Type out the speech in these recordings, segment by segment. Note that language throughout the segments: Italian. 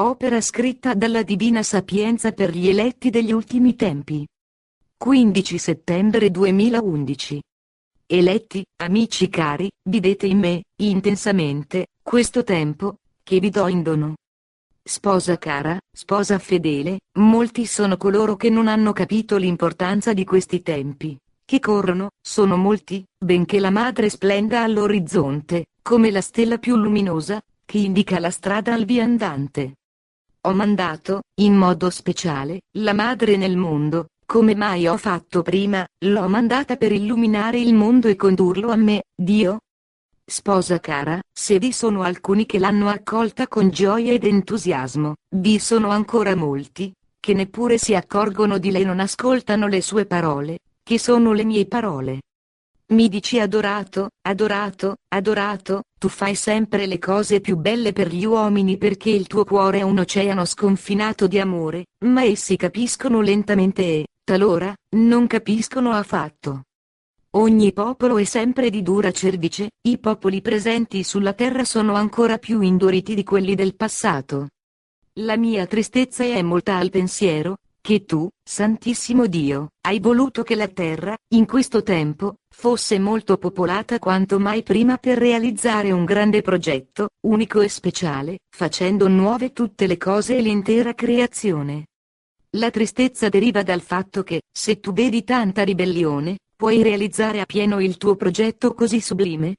opera scritta dalla Divina Sapienza per gli eletti degli ultimi tempi. 15 settembre 2011. Eletti, amici cari, vivete in me, intensamente, questo tempo, che vi do in dono. Sposa cara, sposa fedele, molti sono coloro che non hanno capito l'importanza di questi tempi, che corrono, sono molti, benché la madre splenda all'orizzonte, come la stella più luminosa, che indica la strada al viandante. Ho mandato, in modo speciale, la madre nel mondo, come mai ho fatto prima, l'ho mandata per illuminare il mondo e condurlo a me, Dio. Sposa cara, se vi sono alcuni che l'hanno accolta con gioia ed entusiasmo, vi sono ancora molti, che neppure si accorgono di lei, non ascoltano le sue parole, che sono le mie parole. Mi dici adorato, adorato, adorato, tu fai sempre le cose più belle per gli uomini perché il tuo cuore è un oceano sconfinato di amore, ma essi capiscono lentamente e, talora, non capiscono affatto. Ogni popolo è sempre di dura cervice, i popoli presenti sulla terra sono ancora più induriti di quelli del passato. La mia tristezza è molta al pensiero, che tu, Santissimo Dio, hai voluto che la terra, in questo tempo, fosse molto popolata quanto mai prima per realizzare un grande progetto, unico e speciale, facendo nuove tutte le cose e l'intera creazione. La tristezza deriva dal fatto che, se tu vedi tanta ribellione, puoi realizzare appieno il tuo progetto così sublime?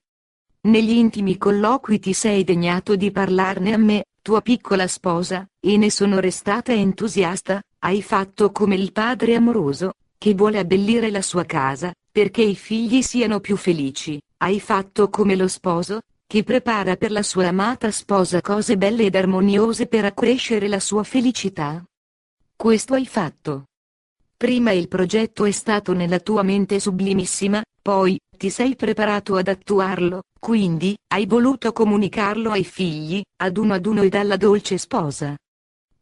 Negli intimi colloqui ti sei degnato di parlarne a me, tua piccola sposa, e ne sono restata entusiasta. Hai fatto come il padre amoroso, che vuole abbellire la sua casa, perché i figli siano più felici. Hai fatto come lo sposo, che prepara per la sua amata sposa cose belle ed armoniose per accrescere la sua felicità. Questo hai fatto. Prima il progetto è stato nella tua mente sublimissima, poi, ti sei preparato ad attuarlo, quindi, hai voluto comunicarlo ai figli, ad uno e alla dolce sposa.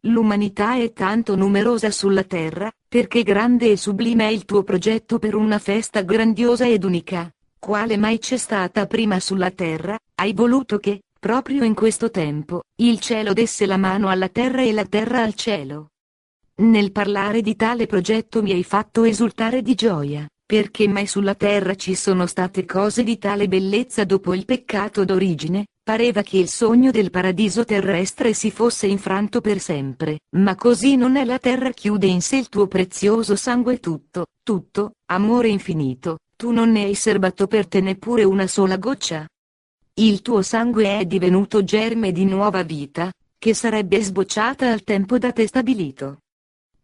L'umanità è tanto numerosa sulla terra, perché grande e sublime è il tuo progetto per una festa grandiosa ed unica, quale mai c'è stata prima sulla terra, hai voluto che, proprio in questo tempo, il cielo desse la mano alla terra e la terra al cielo. Nel parlare di tale progetto mi hai fatto esultare di gioia, perché mai sulla terra ci sono state cose di tale bellezza dopo il peccato d'origine. Pareva che il sogno del paradiso terrestre si fosse infranto per sempre, ma così non è, la terra chiude in sé il tuo prezioso sangue tutto, amore infinito, tu non ne hai serbato per te neppure una sola goccia. Il tuo sangue è divenuto germe di nuova vita, che sarebbe sbocciata al tempo da te stabilito.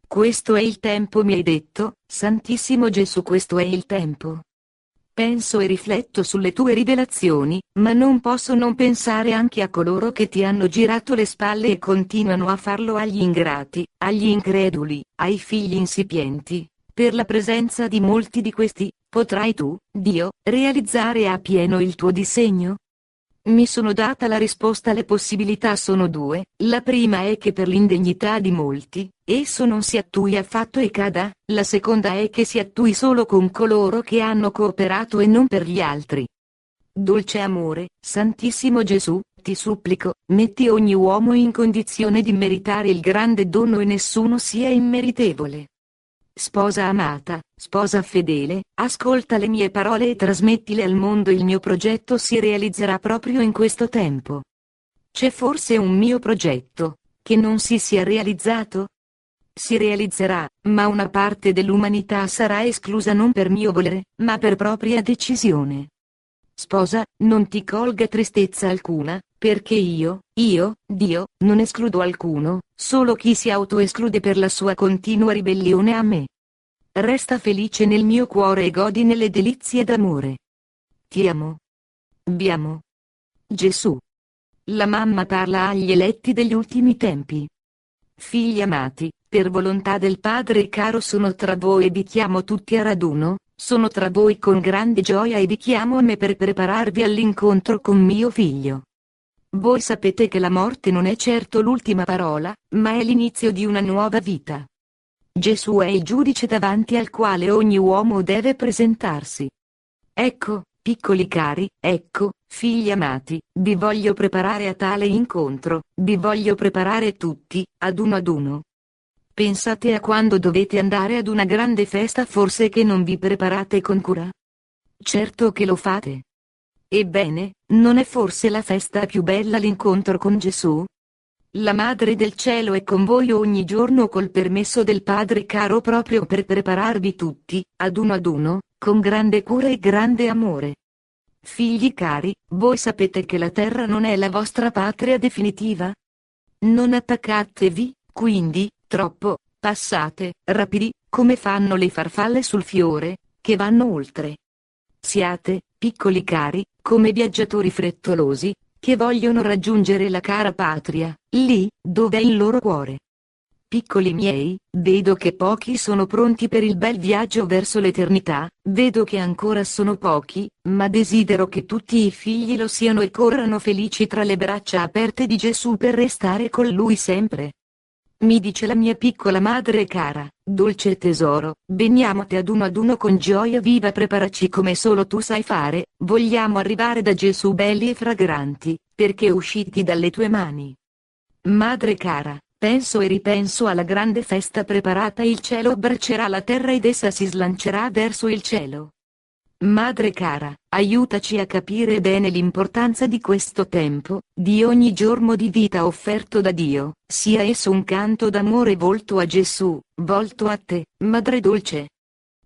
Questo è il tempo, mi hai detto, Santissimo Gesù, questo è il tempo. Penso e rifletto sulle tue rivelazioni, ma non posso non pensare anche a coloro che ti hanno girato le spalle e continuano a farlo, agli ingrati, agli increduli, ai figli insipienti. Per la presenza di molti di questi, potrai tu, Dio, realizzare appieno il tuo disegno? Mi sono data la risposta, le possibilità sono due, la prima è che per l'indegnità di molti, esso non si attui affatto e cada, la seconda è che si attui solo con coloro che hanno cooperato e non per gli altri. Dolce amore, Santissimo Gesù, ti supplico, metti ogni uomo in condizione di meritare il grande dono e nessuno sia immeritevole. Sposa amata, sposa fedele, ascolta le mie parole e trasmettile al mondo. Il mio progetto si realizzerà proprio in questo tempo. C'è forse un mio progetto, che non si sia realizzato? Si realizzerà, ma una parte dell'umanità sarà esclusa non per mio volere, ma per propria decisione. Sposa, non ti colga tristezza alcuna, perché io, Dio, non escludo alcuno, solo chi si autoesclude per la sua continua ribellione a me. Resta felice nel mio cuore e godi nelle delizie d'amore. Ti amo. Vi amo. Gesù. La mamma parla agli eletti degli ultimi tempi. Figli amati, per volontà del Padre caro sono tra voi e vi chiamo tutti a raduno. Sono tra voi con grande gioia e vi chiamo a me per prepararvi all'incontro con mio figlio. Voi sapete che la morte non è certo l'ultima parola, ma è l'inizio di una nuova vita. Gesù è il giudice davanti al quale ogni uomo deve presentarsi. Ecco, piccoli cari, ecco, figli amati, vi voglio preparare a tale incontro, vi voglio preparare tutti, ad uno. Pensate a quando dovete andare ad una grande festa, forse che non vi preparate con cura? Certo che lo fate. Ebbene, non è forse la festa più bella l'incontro con Gesù? La Madre del Cielo è con voi ogni giorno col permesso del Padre caro proprio per prepararvi tutti, ad uno, con grande cura e grande amore. Figli cari, voi sapete che la terra non è la vostra patria definitiva? Non attaccatevi, quindi, troppo, passate, rapidi, come fanno le farfalle sul fiore, che vanno oltre. Siate, piccoli cari, come viaggiatori frettolosi, che vogliono raggiungere la cara patria, lì, dove è il loro cuore. Piccoli miei, vedo che pochi sono pronti per il bel viaggio verso l'eternità, vedo che ancora sono pochi, ma desidero che tutti i figli lo siano e corrano felici tra le braccia aperte di Gesù per restare con Lui sempre. Mi dice la mia piccola madre cara, dolce tesoro, veniamote ad uno con gioia viva, preparaci come solo tu sai fare, vogliamo arrivare da Gesù belli e fragranti, perché usciti dalle tue mani. Madre cara, penso e ripenso alla grande festa preparata, il cielo abbraccerà la terra ed essa si slancerà verso il cielo. Madre cara, aiutaci a capire bene l'importanza di questo tempo, di ogni giorno di vita offerto da Dio, sia esso un canto d'amore volto a Gesù, volto a te, Madre dolce.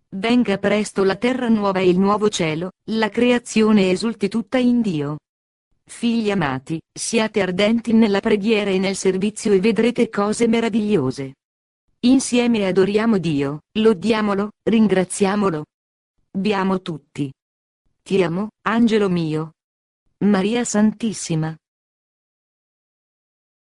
Venga presto la terra nuova e il nuovo cielo, la creazione esulti tutta in Dio. Figli amati, siate ardenti nella preghiera e nel servizio e vedrete cose meravigliose. Insieme adoriamo Dio, lodiamolo, ringraziamolo. Vi amo tutti. Ti amo, angelo mio. Maria Santissima.